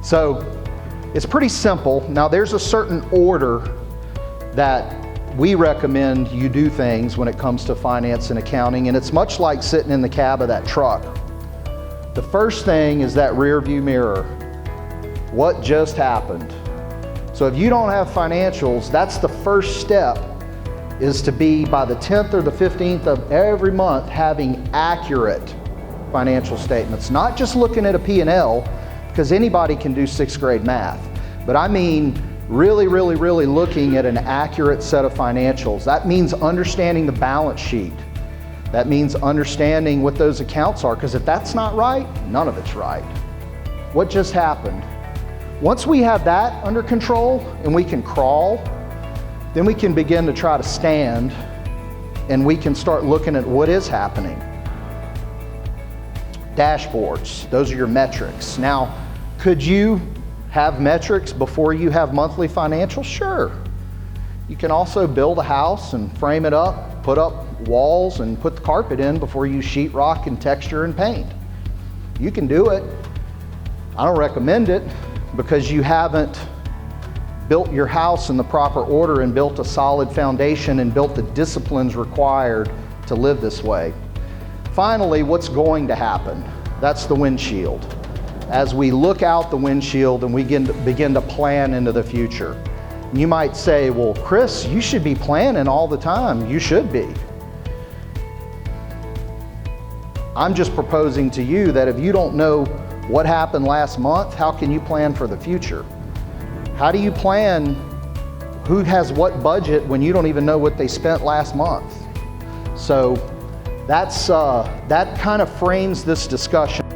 So it's pretty simple. Now there's a certain order that we recommend you do things when it comes to finance and accounting, and it's much like sitting in the cab of that truck. The first thing is that rear view mirror. What just happened? So if you don't have financials, that's the first step, is to be by the 10th or the 15th of every month having accurate financial statements. Not just looking at a P&L, because anybody can do 6th grade math, but I mean really looking at an accurate set of financials. That means understanding the balance sheet. That means understanding what those accounts are, because if that's not right, none of it's right. What just happened? Once we have that under control and we can crawl, then we can begin to try to stand, and we can start looking at what is happening. Dashboards, those are your metrics. Now, could you have metrics before you have monthly financials? Sure. You can also build a house and frame it up, put up walls and put the carpet in before you sheetrock and texture and paint. You can do it. I don't recommend it because you haven't built your house in the proper order and built a solid foundation and built the disciplines required to live this way. Finally, what's going to happen? That's the windshield. As we look out the windshield and we begin to plan into the future. You might say, well, Chris, you should be planning all the time. You should be. I'm just proposing to you that if you don't know what happened last month, how can you plan for the future? How do you plan who has what budget when you don't even know what they spent last month? So that kind of frames this discussion.